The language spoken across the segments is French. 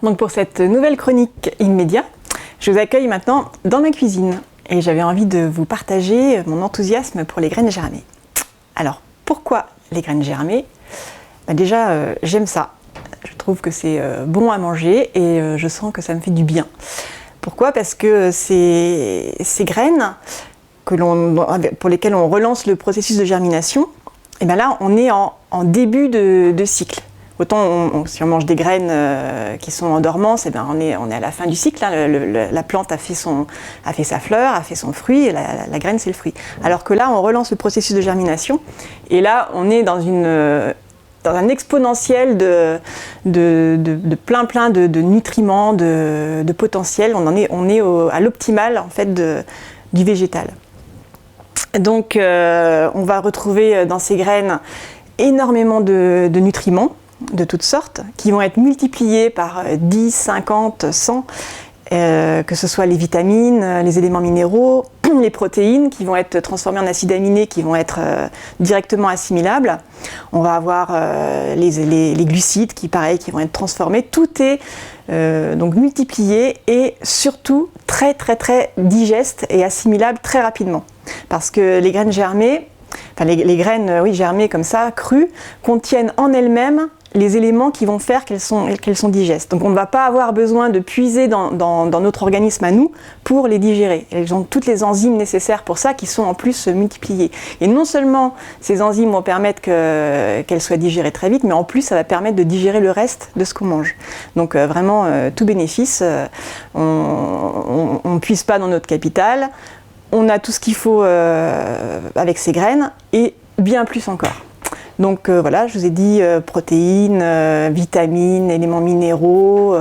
Donc pour cette nouvelle chronique immédiate, je vous accueille maintenant dans ma cuisine et j'avais envie de vous partager mon enthousiasme pour les graines germées. Alors pourquoi les graines germées ? Déjà j'aime ça, je trouve que c'est bon à manger et je sens que ça me fait du bien. Pourquoi ? Parce que ces graines pour lesquelles on relance le processus de germination, et bien là on est en début de cycle. Autant si on mange des graines qui sont en dormance, et bien on est à la fin du cycle. Hein. La plante a fait sa fleur, a fait son fruit, et la graine c'est le fruit. Alors que là on relance le processus de germination et là on est dans un exponentiel de plein de nutriments, de potentiel. On est à l'optimal en fait du végétal. Donc on va retrouver dans ces graines énormément de nutriments de toutes sortes, qui vont être multipliés par 10, 50, 100, que ce soit les vitamines, les éléments minéraux, les protéines qui vont être transformées en acides aminés qui vont être directement assimilables. On va avoir les glucides qui vont être transformés. Tout est donc multiplié et surtout très digeste et assimilable très rapidement. Parce que les graines germées, les graines germées comme ça, crues, contiennent en elles-mêmes les éléments qui vont faire qu'elles sont digestes. Donc on ne va pas avoir besoin de puiser dans notre organisme à nous pour les digérer. Elles ont toutes les enzymes nécessaires pour ça qui sont en plus multipliées. Et non seulement ces enzymes vont permettre qu'elles soient digérées très vite, mais en plus ça va permettre de digérer le reste de ce qu'on mange. Donc vraiment tout bénéfice. On ne puise pas dans notre capital. On a tout ce qu'il faut avec ces graines et bien plus encore. Donc voilà, je vous ai dit protéines, vitamines, éléments minéraux,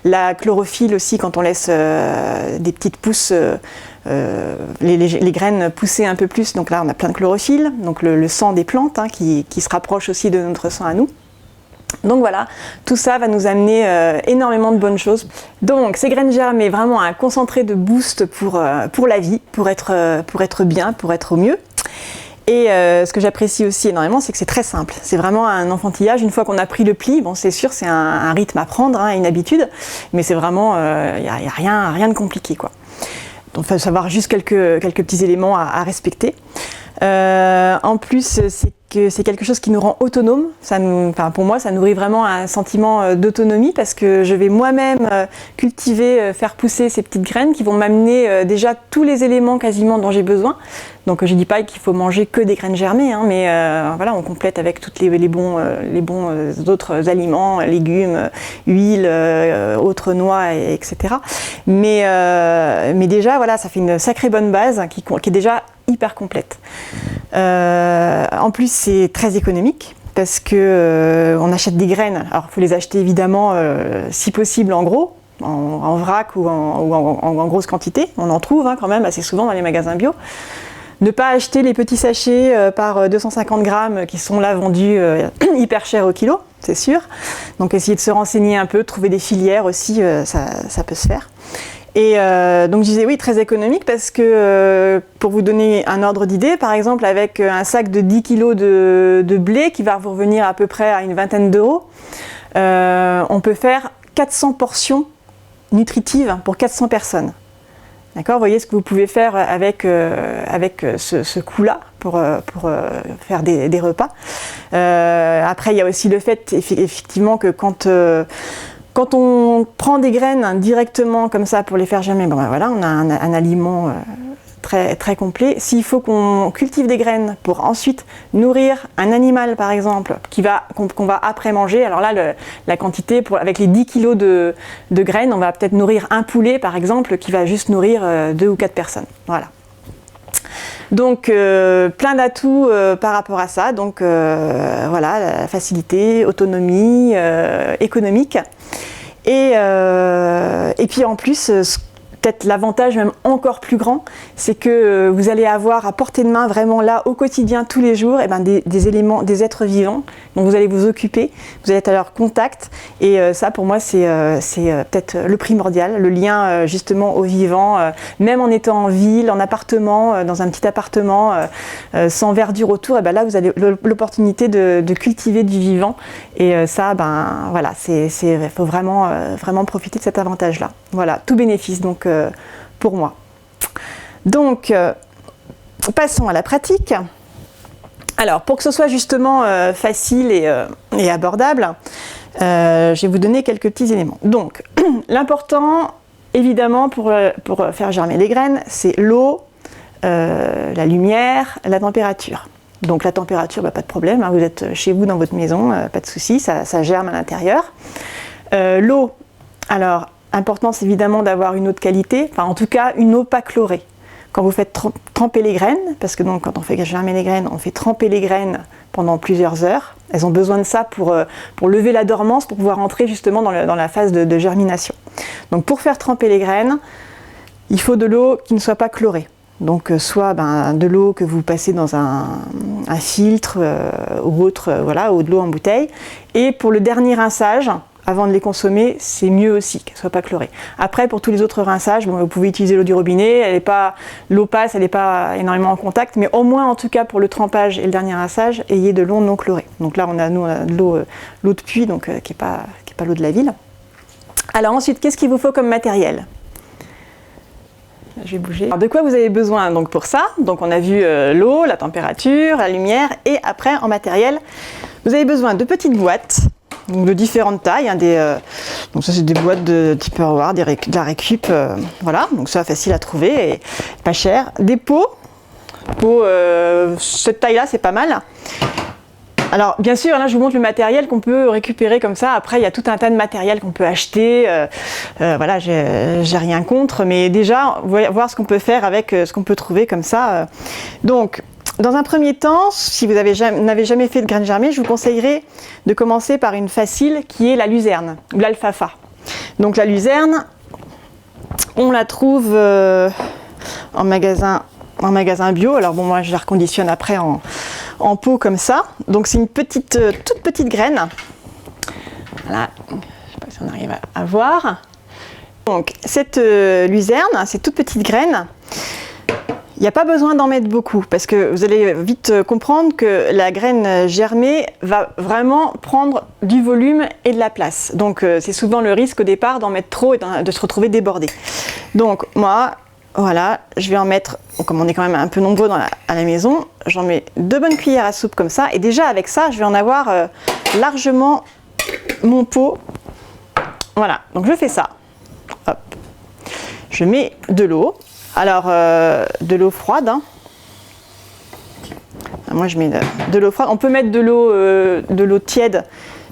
la chlorophylle aussi quand on laisse des petites pousses, les graines pousser un peu plus. Donc là on a plein de chlorophylle, donc le sang des plantes qui se rapproche aussi de notre sang à nous. Donc voilà, tout ça va nous amener énormément de bonnes choses. Donc ces graines germées, vraiment un concentré de boost pour la vie, pour être bien, pour être au mieux. Et ce que j'apprécie aussi énormément, c'est que c'est très simple. C'est vraiment un enfantillage. Une fois qu'on a pris le pli, bon c'est sûr, c'est un rythme à prendre, une habitude, mais c'est vraiment, y a rien de compliqué, quoi. Donc il faut savoir juste quelques petits éléments à respecter. En plus, c'est quelque chose qui nous rend autonomes. Pour moi, ça nourrit vraiment un sentiment d'autonomie parce que je vais moi-même cultiver, faire pousser ces petites graines qui vont m'amener déjà tous les éléments quasiment dont j'ai besoin. Donc je ne dis pas qu'il faut manger que des graines germées, mais voilà, on complète avec tous les bons autres aliments, légumes, huiles, autres noix, etc. Mais déjà, voilà, ça fait une sacrée bonne base qui est déjà hyper complète. En plus, c'est très économique parce que on achète des graines. Alors, il faut les acheter évidemment, si possible, en gros, en vrac ou en grosse quantité. On en trouve quand même assez souvent dans les magasins bio. Ne pas acheter les petits sachets par 250 grammes qui sont là vendus hyper cher au kilo, c'est sûr. Donc, essayer de se renseigner un peu, trouver des filières aussi, ça peut se faire. Et donc je disais oui, très économique parce que pour vous donner un ordre d'idée, par exemple avec un sac de 10 kg de blé qui va vous revenir à peu près à une vingtaine d'euros, on peut faire 400 portions nutritives pour 400 personnes. D'accord ? Vous voyez ce que vous pouvez faire avec ce coût-là pour faire des repas. Après, il y a aussi le fait effectivement que quand on prend des graines directement comme ça pour les faire germer, voilà, on a un aliment très, très complet. S'il faut qu'on cultive des graines pour ensuite nourrir un animal, par exemple, qu'on va après manger, alors là, la quantité, avec les 10 kg de graines, on va peut-être nourrir un poulet, par exemple, qui va juste nourrir 2 ou 4 personnes. Voilà. Donc plein d'atouts par rapport à ça. Donc voilà, la facilité, autonomie, économique. Et puis en plus, peut-être l'avantage même encore plus grand, c'est que vous allez avoir à portée de main vraiment là au quotidien, tous les jours, des éléments, des êtres vivants dont vous allez vous occuper, vous allez être à leur contact et ça pour moi c'est peut-être le primordial, le lien justement au vivant, même en étant en ville, en appartement, dans un petit appartement, sans verdure autour, et là vous avez l'opportunité de cultiver du vivant et ça voilà, faut vraiment profiter de cet avantage-là. Voilà, tout bénéfice donc pour moi. Donc passons à la pratique. Alors, pour que ce soit justement facile et abordable, je vais vous donner quelques petits éléments. Donc, l'important, évidemment, pour faire germer les graines, c'est l'eau, la lumière, la température. Donc, la température, pas de problème, hein, vous êtes chez vous dans votre maison, pas de souci, ça germe à l'intérieur. L'eau, alors, important, c'est évidemment d'avoir une eau de qualité, enfin, en tout cas, une eau pas chlorée. Quand vous faites tremper les graines, parce que donc quand on fait germer les graines, on fait tremper les graines pendant plusieurs heures. Elles ont besoin de ça pour lever la dormance, pour pouvoir entrer justement dans la phase de germination. Donc pour faire tremper les graines, il faut de l'eau qui ne soit pas chlorée. Donc soit de l'eau que vous passez dans un filtre ou autre, voilà, ou de l'eau en bouteille. Et pour le dernier rinçage, avant de les consommer, c'est mieux aussi qu'elle ne soit pas chlorée. Après, pour tous les autres rinçages, vous pouvez utiliser l'eau du robinet, l'eau passe, elle n'est pas énormément en contact, mais au moins, en tout cas, pour le trempage et le dernier rinçage, ayez de l'eau non chlorée. Donc là, on a de l'eau de puits, donc qui n'est pas l'eau de la ville. Alors ensuite, qu'est-ce qu'il vous faut comme matériel ? Je vais bouger. Alors, de quoi vous avez besoin donc pour ça ? Donc on a vu l'eau, la température, la lumière, et après, en matériel, vous avez besoin de petites boîtes, donc de différentes tailles, hein, donc ça c'est des boîtes de Tupperware, de la récup, voilà, donc ça facile à trouver et pas cher. Des pots, cette taille-là c'est pas mal. Alors bien sûr, là je vous montre le matériel qu'on peut récupérer comme ça. Après il y a tout un tas de matériel qu'on peut acheter. Voilà, j'ai rien contre, mais déjà voir ce qu'on peut faire avec ce qu'on peut trouver comme ça. Donc dans un premier temps, si vous n'avez jamais fait de graines germées, je vous conseillerais de commencer par une facile qui est la luzerne ou l'alfalfa. Donc la luzerne, on la trouve en magasin bio. Alors bon, moi je la reconditionne après en pot comme ça. Donc c'est une toute petite graine. Voilà, je ne sais pas si on arrive à voir. Donc cette luzerne, ces toutes petites graines, il n'y a pas besoin d'en mettre beaucoup parce que vous allez vite comprendre que la graine germée va vraiment prendre du volume et de la place. Donc c'est souvent le risque au départ d'en mettre trop et de se retrouver débordé. Donc moi, voilà, je vais en mettre, comme on est quand même un peu nombreux à la maison, j'en mets 2 bonnes cuillères à soupe comme ça. Et déjà avec ça, je vais en avoir largement mon pot. Voilà, donc je fais ça. Hop. Je mets de l'eau. Alors, de l'eau froide. Hein. Moi, je mets de l'eau froide. On peut mettre de l'eau tiède,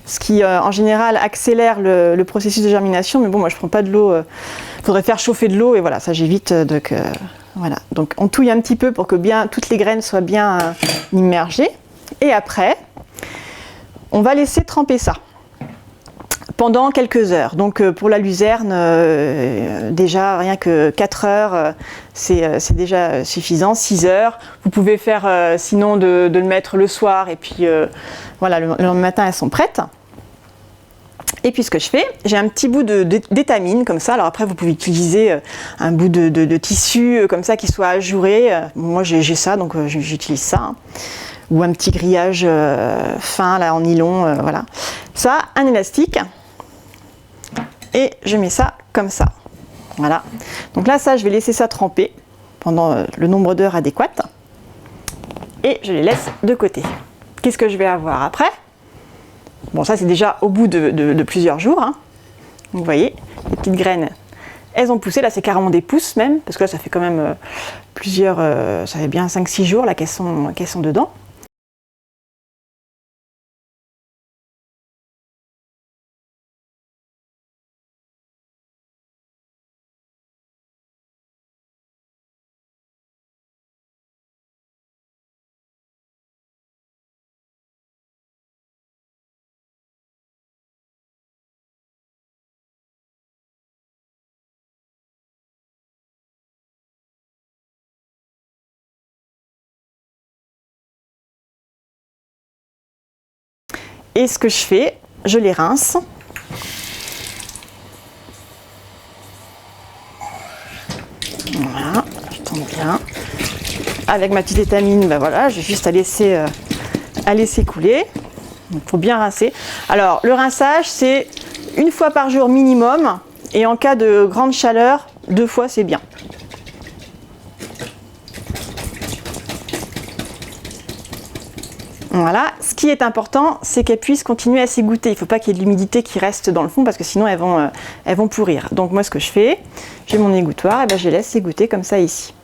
ce qui, en général, accélère le processus de germination. Mais bon, moi, je ne prends pas de l'eau. Il faudrait faire chauffer de l'eau et voilà, ça j'évite. Voilà. Donc, on touille un petit peu pour que toutes les graines soient bien immergées. Et après, on va laisser tremper ça pendant quelques heures. Donc pour la luzerne, déjà rien que 4 heures, c'est déjà suffisant. 6 heures, vous pouvez faire sinon de le mettre le soir et puis voilà, le lendemain matin elles sont prêtes. Et puis ce que je fais, j'ai un petit bout d'étamine comme ça. Alors après vous pouvez utiliser un bout de tissu comme ça qui soit ajouré. Moi j'ai ça, donc j'utilise ça. Hein. Ou un petit grillage fin là en nylon, voilà. Ça, un élastique. Et je mets ça comme ça. Voilà. Donc là, ça, je vais laisser ça tremper pendant le nombre d'heures adéquat. Et je les laisse de côté. Qu'est-ce que je vais avoir après ? Bon, ça, c'est déjà au bout de plusieurs jours. Hein. Vous voyez, les petites graines, elles ont poussé. Là, c'est carrément des pousses même. Parce que là, ça fait quand même ça fait bien 5-6 jours là, qu'elles sont dedans. Et ce que je fais, je les rince. Voilà, je tourne bien. Avec ma petite étamine, ben voilà, j'ai juste à laisser couler. Il faut bien rincer. Alors, le rinçage, c'est 1 fois par jour minimum. Et en cas de grande chaleur, 2 fois, c'est bien. Voilà. Ce qui est important, c'est qu'elles puissent continuer à s'égoutter. Il ne faut pas qu'il y ait de l'humidité qui reste dans le fond parce que sinon elles vont pourrir. Donc moi, ce que je fais, j'ai mon égouttoir et ben je les laisse s'égoutter comme ça ici.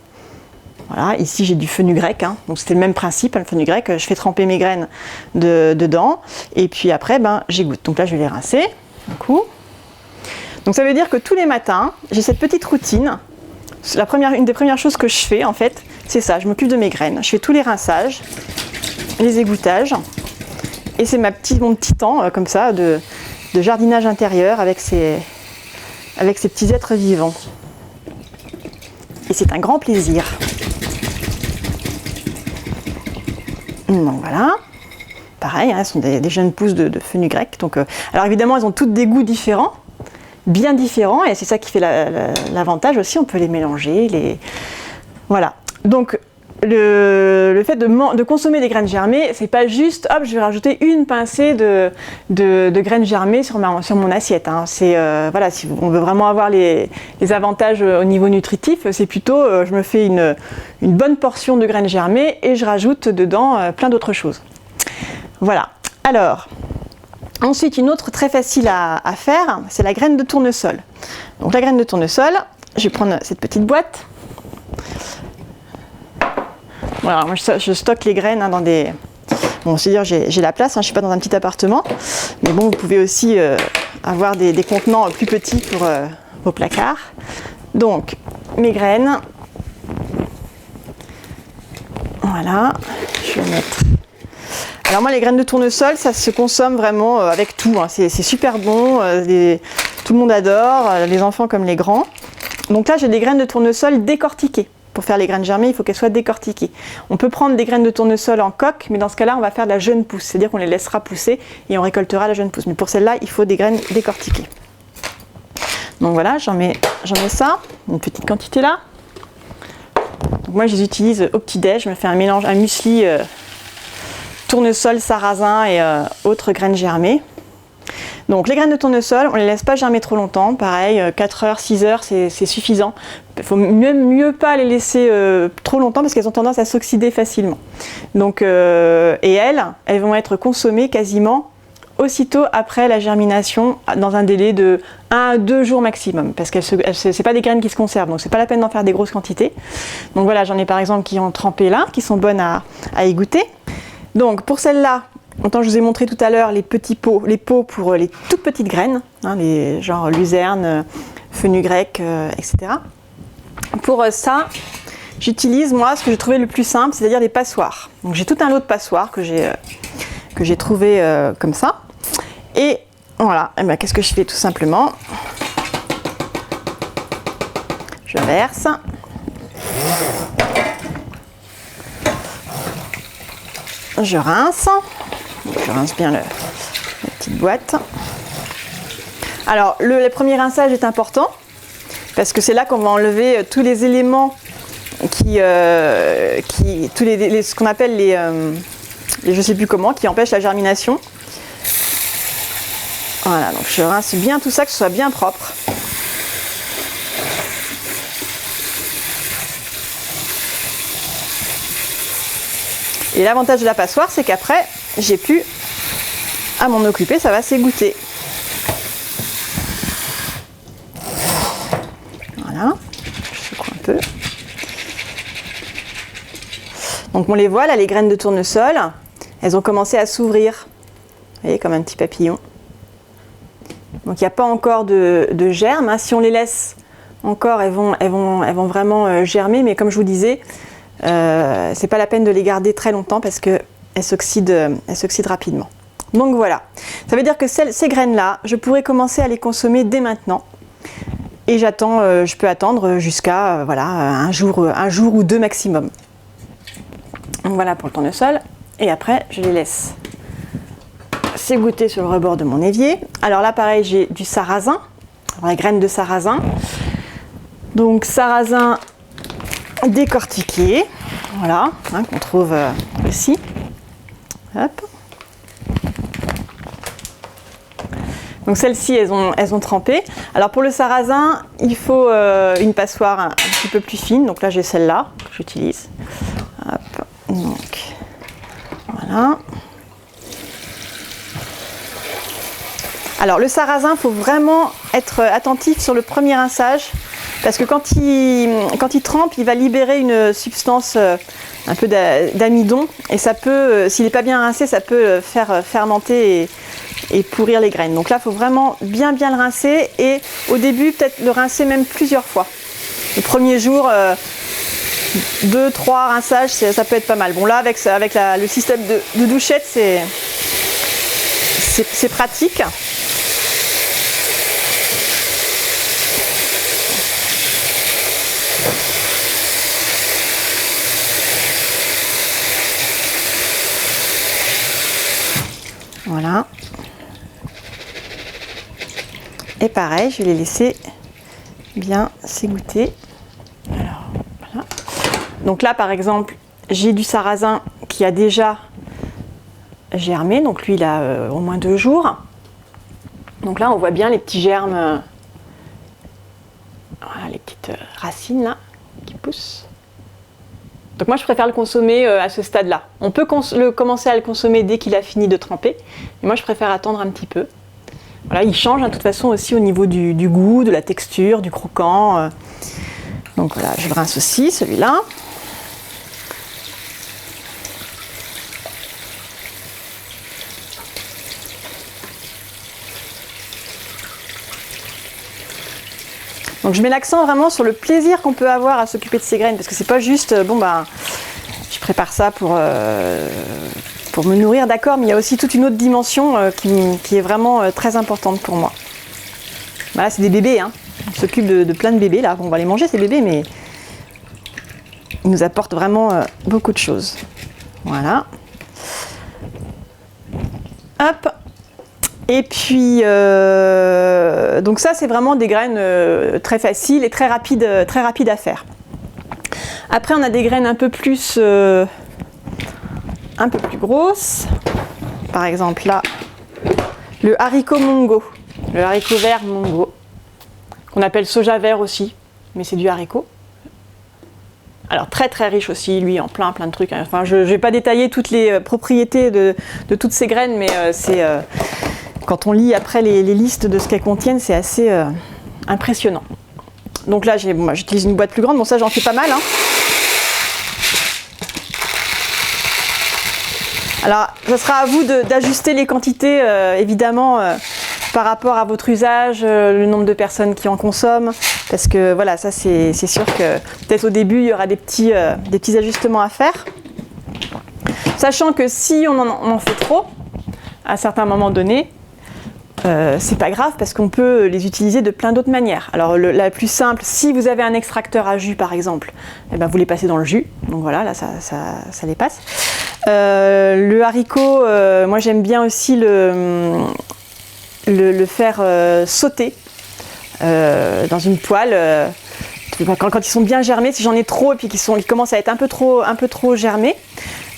Voilà, ici j'ai du fenugrec, hein. Donc c'était le même principe, hein, le fenugrec, je fais tremper mes graines dedans et puis après j'égoutte. Donc là je vais les rincer un coup. Donc ça veut dire que tous les matins, j'ai cette petite routine. Une des premières choses que je fais en fait, c'est ça, je m'occupe de mes graines. Je fais tous les rinçages, les égouttages et c'est mon petit temps comme ça de jardinage intérieur avec ces petits êtres vivants. Et c'est un grand plaisir. Donc voilà, pareil, hein, elles sont des jeunes pousses de fenugrec. Donc, alors évidemment, elles ont toutes des goûts différents, bien différents, et c'est ça qui fait l'avantage aussi. On peut les mélanger, voilà. Donc le fait de consommer des graines germées, c'est pas juste, hop, je vais rajouter une pincée de graines germées sur mon assiette. Hein. C'est voilà, si on veut vraiment avoir les avantages au niveau nutritif, c'est plutôt, je me fais une bonne portion de graines germées et je rajoute dedans plein d'autres choses. Voilà. Alors, ensuite, une autre très facile à faire, c'est la graine de tournesol. Donc la graine de tournesol, je vais prendre cette petite boîte. Voilà, moi je stocke les graines dans des... Bon, c'est-à-dire j'ai la place, hein, je ne suis pas dans un petit appartement, mais bon, vous pouvez aussi avoir des contenants plus petits pour vos placards. Donc, mes graines. Voilà, je vais mettre... Alors moi, les graines de tournesol, ça se consomme vraiment avec tout, hein. C'est super bon, tout le monde adore, les enfants comme les grands. Donc là, j'ai des graines de tournesol décortiquées. Pour faire les graines germées, il faut qu'elles soient décortiquées. On peut prendre des graines de tournesol en coque, mais dans ce cas-là, on va faire de la jeune pousse. C'est-à-dire qu'on les laissera pousser et on récoltera la jeune pousse. Mais pour celle-là, il faut des graines décortiquées. Donc voilà, j'en mets ça, une petite quantité là. Donc moi, je les utilise au petit-déj. Je me fais un mélange, un muesli tournesol, sarrasin et autres graines germées. Donc les graines de tournesol, on ne les laisse pas germer trop longtemps, pareil, 4 heures, 6 heures, c'est suffisant. Il faut mieux pas les laisser trop longtemps parce qu'elles ont tendance à s'oxyder facilement. Donc, et elles vont être consommées quasiment aussitôt après la germination dans un délai de 1 à 2 jours maximum parce que c'est pas des graines qui se conservent, donc c'est pas la peine d'en faire des grosses quantités. Donc voilà, j'en ai par exemple qui ont trempé là, qui sont bonnes à égoutter. Donc pour celle-là, autant je vous ai montré tout à l'heure les pots pour les toutes petites graines, hein, les genre luzerne, fenugrec, etc. Pour ça, j'utilise moi ce que j'ai trouvé le plus simple, c'est-à-dire des passoires. Donc j'ai tout un lot de passoires que j'ai trouvé comme ça. Et voilà, et ben, qu'est-ce que je fais tout simplement? Je verse. Je rince. Je rince bien la petite boîte. Alors, le premier rinçage est important parce que c'est là qu'on va enlever tous les éléments ce qu'on appelle les je sais plus comment, qui empêchent la germination. Voilà, donc je rince bien tout ça, que ce soit bien propre. Et l'avantage de la passoire, c'est qu'après, j'ai plus à m'en occuper, ça va s'égoutter. Voilà, je secoue un peu. Donc on les voit là, les graines de tournesol, elles ont commencé à s'ouvrir. Vous voyez, comme un petit papillon. Donc il n'y a pas encore de germes, hein. Si on les laisse encore, elles vont vraiment germer, mais comme je vous disais, c'est pas la peine de les garder très longtemps parce qu'elles s'oxydent rapidement. Donc voilà, ça veut dire que ces graines-là, je pourrais commencer à les consommer dès maintenant. Et je peux attendre jusqu'à voilà, un jour ou 2 maximum. Donc voilà pour le tournesol. Et après, je les laisse s'égoutter sur le rebord de mon évier. Alors là, pareil, j'ai du sarrasin, la graine de sarrasin. Donc sarrasin décortiqué, voilà, hein, qu'on trouve ici. Hop. Donc celles-ci, elles ont trempé. Alors pour le sarrasin, il faut une passoire un petit peu plus fine. Donc là, j'ai celle-là que j'utilise. Hop. Donc voilà. Alors le sarrasin, il faut vraiment être attentif sur le premier rinçage parce que quand il trempe, il va libérer une substance un peu d'amidon et ça peut, s'il n'est pas bien rincé, ça peut faire fermenter et pourrir les graines. Donc là, il faut vraiment bien le rincer et au début, peut-être le rincer même plusieurs fois. Le premier jour, 2-3 rinçages, ça peut être pas mal. Bon là, avec le système de douchette, c'est pratique. Voilà. Et pareil, je vais les laisser bien s'égoutter. Alors, voilà. Donc là, par exemple, j'ai du sarrasin qui a déjà germé. Donc lui, il a au moins 2 jours. Donc là, on voit bien les petits germes, voilà, les petites racines là qui poussent. Donc moi, je préfère le consommer à ce stade-là. On peut commencer à le consommer dès qu'il a fini de tremper. Mais moi, je préfère attendre un petit peu. Voilà, il change de toute façon aussi au niveau du goût, de la texture, du croquant. Donc voilà, je le rince aussi, celui-là. Donc je mets l'accent vraiment sur le plaisir qu'on peut avoir à s'occuper de ces graines, parce que c'est pas juste, je prépare ça pour me nourrir, d'accord, mais il y a aussi toute une autre dimension qui est vraiment très importante pour moi. Voilà, c'est des bébés, hein. On s'occupe de plein de bébés, là, on va les manger ces bébés, mais ils nous apportent vraiment beaucoup de choses. Voilà. Hop. Et puis, donc ça, c'est vraiment des graines très faciles et très rapides à faire. Après, on a des graines un peu plus grosses. Par exemple, là, le haricot mongo, le haricot vert mongo, qu'on appelle soja vert aussi, mais c'est du haricot. Alors très riche aussi, lui, en plein de trucs. Enfin, je ne vais pas détailler toutes les propriétés de toutes ces graines, mais quand on lit après les listes de ce qu'elles contiennent, c'est assez impressionnant. Donc là, j'utilise une boîte plus grande. Bon, ça, j'en fais pas mal, hein. Alors, ce sera à vous d'ajuster les quantités, évidemment, par rapport à votre usage, le nombre de personnes qui en consomment. Parce que, voilà, ça, c'est sûr que peut-être au début, il y aura des petits ajustements à faire. Sachant que si on en fait trop, à certains moments donnés, c'est pas grave parce qu'on peut les utiliser de plein d'autres manières. Alors la plus simple, si vous avez un extracteur à jus par exemple, eh ben, vous les passez dans le jus. Donc voilà, là ça les passe. Le haricot, moi j'aime bien aussi le faire sauter dans une poêle. Quand ils sont bien germés, si j'en ai trop et puis qu'ils commencent à être un peu trop germés,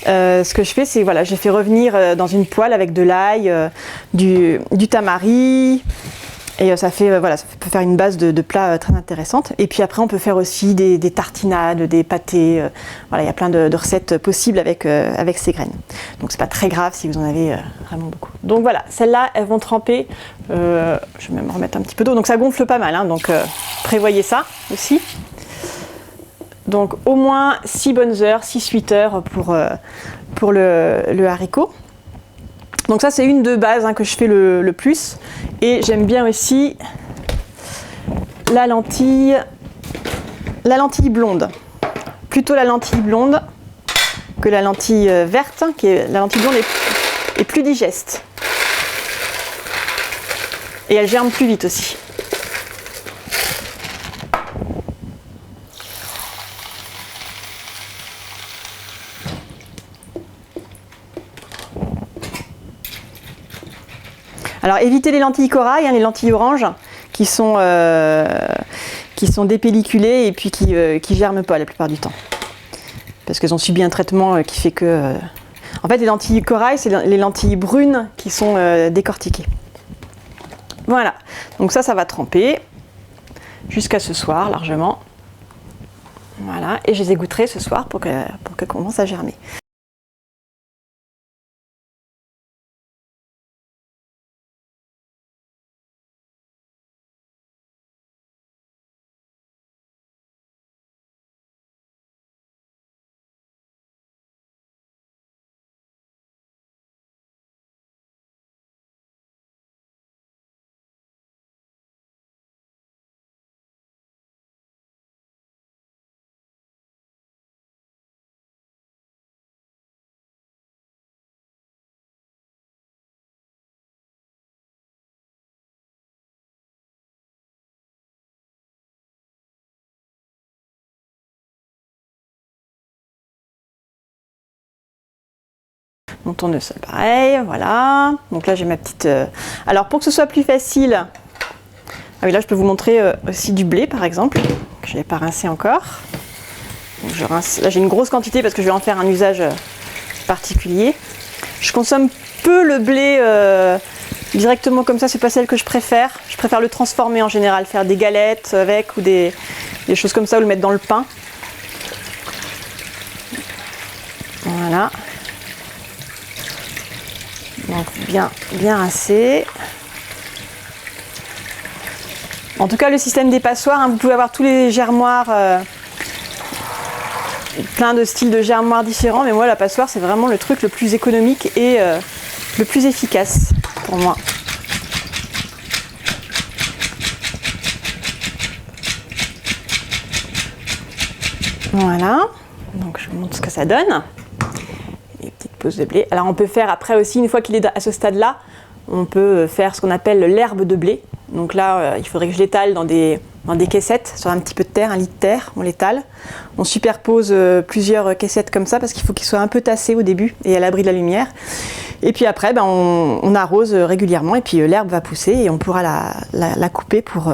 ce que je fais, c'est voilà, je les fais revenir dans une poêle avec de l'ail, du tamari, et ça peut faire une base de plats très intéressante. Et puis après, on peut faire aussi des tartinades, des pâtés. Voilà, il y a plein de recettes possibles avec ces graines. Donc c'est pas très grave si vous en avez vraiment beaucoup. Donc voilà, celles-là, elles vont tremper. Je vais même remettre un petit peu d'eau. Donc ça gonfle pas mal, hein, donc prévoyez ça aussi. Donc au moins 6 bonnes heures, 6-8 heures pour le haricot. Donc ça c'est une de base, hein, que je fais le plus. Et j'aime bien aussi la lentille blonde. Plutôt la lentille blonde que la lentille verte, la lentille blonde est plus digeste. Et elle germe plus vite aussi. Alors évitez les lentilles corail, hein, les lentilles oranges qui sont dépelliculées et puis qui germent pas la plupart du temps. Parce qu'elles ont subi un traitement qui fait que... En fait, les lentilles corail, c'est les lentilles brunes qui sont décortiquées. Voilà, donc ça va tremper jusqu'à ce soir largement. Voilà, et je les égouttrai ce soir pour qu'elles commencent à germer. Mon tournesol pareil, voilà. Donc là j'ai ma petite... Alors pour que ce soit plus facile, ah oui là je peux vous montrer aussi du blé par exemple, que je n'ai pas rincé encore. Donc, je rince... Là j'ai une grosse quantité parce que je vais en faire un usage particulier. Je consomme peu le blé directement comme ça, c'est pas celle que je préfère. Je préfère le transformer en général, faire des galettes avec ou des choses comme ça ou le mettre dans le pain. Voilà. Donc bien rincé. En tout cas le système des passoires, hein, vous pouvez avoir tous les germoirs, plein de styles de germoirs différents, mais moi la passoire c'est vraiment le truc le plus économique et le plus efficace pour moi. Voilà, donc je vous montre ce que ça donne. Les petites pousses de blé. Alors on peut faire après aussi, une fois qu'il est à ce stade-là, on peut faire ce qu'on appelle l'herbe de blé. Donc là, il faudrait que je l'étale dans des caissettes, sur un petit peu de terre, 1 litre de terre, on l'étale. On superpose plusieurs caissettes comme ça parce qu'il faut qu'il soit un peu tassé au début et à l'abri de la lumière. Et puis après, on arrose régulièrement et puis l'herbe va pousser et on pourra la couper pour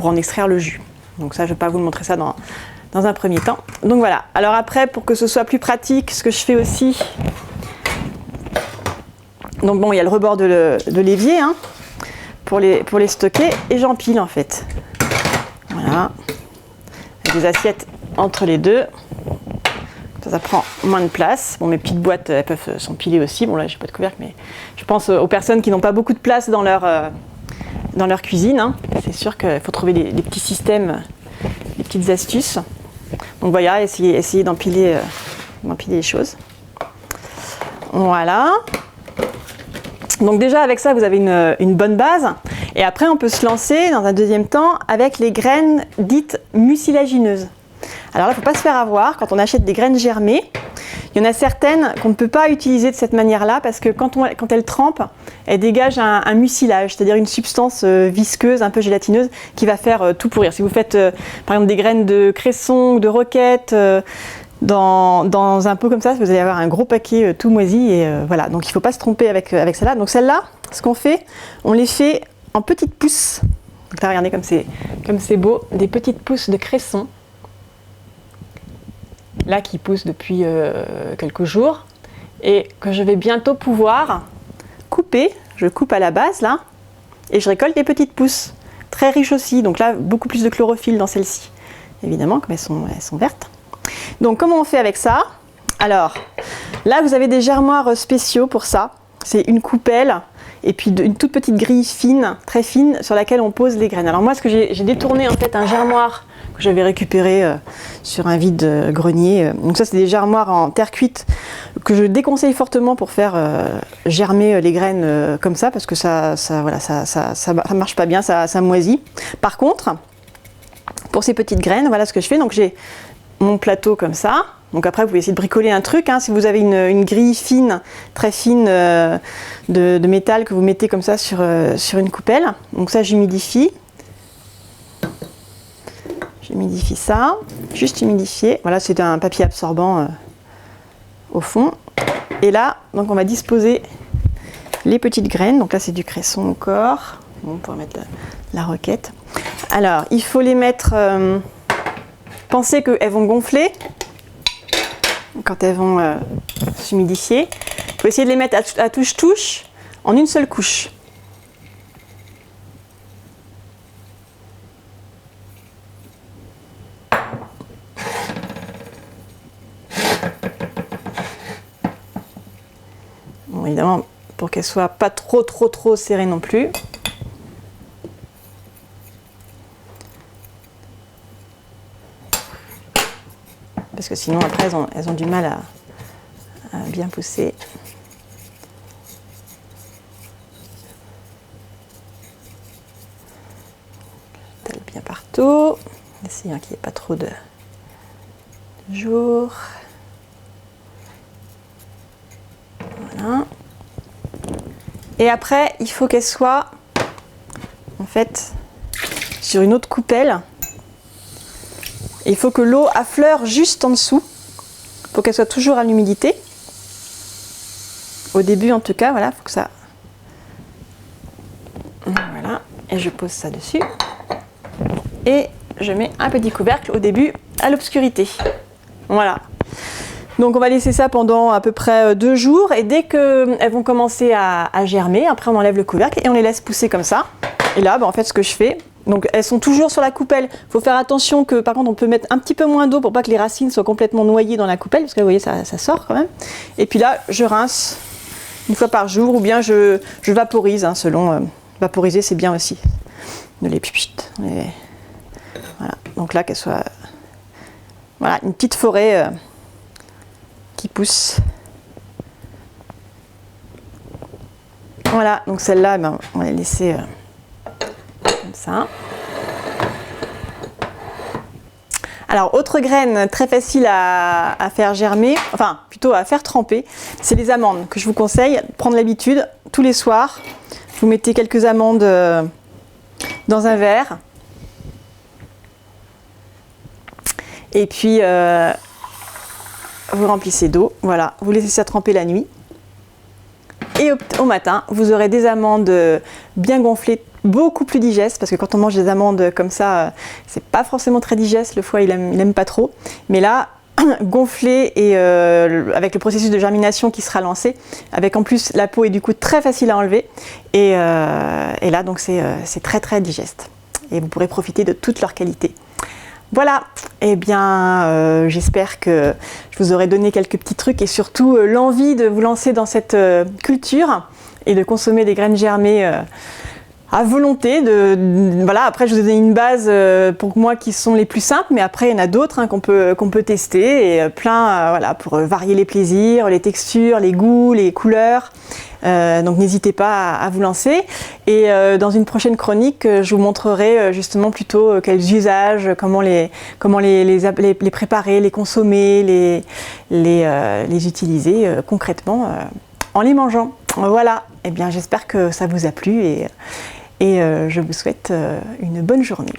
en extraire le jus. Donc ça, je ne vais pas vous montrer ça dans un premier temps. Donc voilà. Alors après, pour que ce soit plus pratique, ce que je fais aussi... Donc bon, il y a le rebord de l'évier hein, pour les stocker et j'empile en fait. Voilà. Avec des assiettes entre les deux. Ça prend moins de place. Bon, mes petites boîtes, elles peuvent s'empiler aussi. Bon là, j'ai pas de couvercle, mais je pense aux personnes qui n'ont pas beaucoup de place dans leur cuisine. Hein. C'est sûr qu'il faut trouver des petits systèmes, des petites astuces. Donc voilà, essayez d'empiler les choses. Voilà. Donc déjà avec ça, vous avez une bonne base. Et après, on peut se lancer dans un deuxième temps avec les graines dites mucilagineuses. Alors là, il ne faut pas se faire avoir. Quand on achète des graines germées, il y en a certaines qu'on ne peut pas utiliser de cette manière-là parce que quand elles trempent, elles dégagent un mucilage, c'est-à-dire une substance visqueuse, un peu gélatineuse, qui va faire tout pourrir. Si vous faites par exemple des graines de cresson ou de roquette dans un pot comme ça, vous allez avoir un gros paquet tout moisi. Et voilà, donc il ne faut pas se tromper avec celle-là. Donc celle-là, ce qu'on fait, on les fait en petites pousses. Donc là, regardez comme c'est beau, des petites pousses de cresson. Là qui pousse depuis quelques jours et que je vais bientôt pouvoir couper. Je coupe à la base là et je récolte des petites pousses très riches aussi, donc là beaucoup plus de chlorophylle dans celles-ci évidemment comme elles sont vertes. Donc comment on fait avec ça? Alors là vous avez des germoirs spéciaux pour ça, c'est une coupelle et puis une toute petite grille fine, très fine, sur laquelle on pose les graines. Alors moi ce que j'ai détourné en fait un germoir que j'avais récupéré sur un vide-grenier. Donc ça, c'est des germoirs en terre cuite que je déconseille fortement pour faire germer les graines comme ça, parce que ça marche pas bien, ça moisit. Par contre, pour ces petites graines, voilà ce que je fais. Donc j'ai mon plateau comme ça. Donc après, vous pouvez essayer de bricoler un truc. Hein, si vous avez une grille fine, très fine de métal que vous mettez comme ça sur une coupelle. Donc ça, j'humidifie. J'humidifie ça, juste humidifier. Voilà, c'est un papier absorbant au fond. Et là, donc on va disposer les petites graines. Donc là, c'est du cresson encore. On pourra mettre la roquette. Alors, il faut les mettre... pensez qu'elles vont gonfler quand elles vont s'humidifier. Il faut essayer de les mettre à touche-touche en une seule couche. Bon, évidemment, pour qu'elles soient pas trop serrées non plus. Parce que sinon, après, elles ont du mal à bien pousser. J'étale bien partout. Essayons qu'il n'y ait pas trop de jour. Voilà. Et après, il faut qu'elle soit, en fait, sur une autre coupelle. Il faut que l'eau affleure juste en dessous pour qu'elle soit toujours à l'humidité. Au début, en tout cas, voilà, faut que ça. Voilà, et je pose ça dessus. Et je mets un petit couvercle au début à l'obscurité. Voilà. Donc on va laisser ça pendant à peu près 2 jours et dès qu'elles vont commencer à germer, après on enlève le couvercle et on les laisse pousser comme ça. Et là, en fait, ce que je fais, donc elles sont toujours sur la coupelle. Il faut faire attention que, par contre, on peut mettre un petit peu moins d'eau pour pas que les racines soient complètement noyées dans la coupelle, parce que vous voyez, ça sort quand même. Et puis là, je rince une fois par jour, ou bien je vaporise, hein, selon. Vaporiser, c'est bien aussi. De les pipites. Voilà. Donc là, qu'elle soit. Voilà, une petite forêt qui pousse. Voilà, donc celle-là, ben, on va les laisser. Comme ça. Alors, autre graine très facile à faire germer, enfin plutôt à faire tremper, c'est les amandes que je vous conseille. Prendre l'habitude, tous les soirs, vous mettez quelques amandes dans un verre. Et puis, vous remplissez d'eau. Voilà, vous laissez ça tremper la nuit. Et au matin, vous aurez des amandes bien gonflées, beaucoup plus digestes, parce que quand on mange des amandes comme ça, c'est pas forcément très digeste, le foie il aime pas trop. Mais là, gonflées et avec le processus de germination qui sera lancé, avec en plus la peau est du coup très facile à enlever. Et là, donc c'est très digeste. Et vous pourrez profiter de toute leur qualité. Voilà, eh bien j'espère que je vous aurai donné quelques petits trucs et surtout l'envie de vous lancer dans cette culture et de consommer des graines germées à volonté. Voilà, après je vous ai donné une base pour moi qui sont les plus simples, mais après il y en a d'autres hein, qu'on peut tester et plein voilà, pour varier les plaisirs, les textures, les goûts, les couleurs. Donc n'hésitez pas à vous lancer et dans une prochaine chronique je vous montrerai justement plutôt quels usages, comment les préparer, les consommer, les utiliser concrètement en les mangeant. Voilà, et bien j'espère que ça vous a plu et je vous souhaite une bonne journée.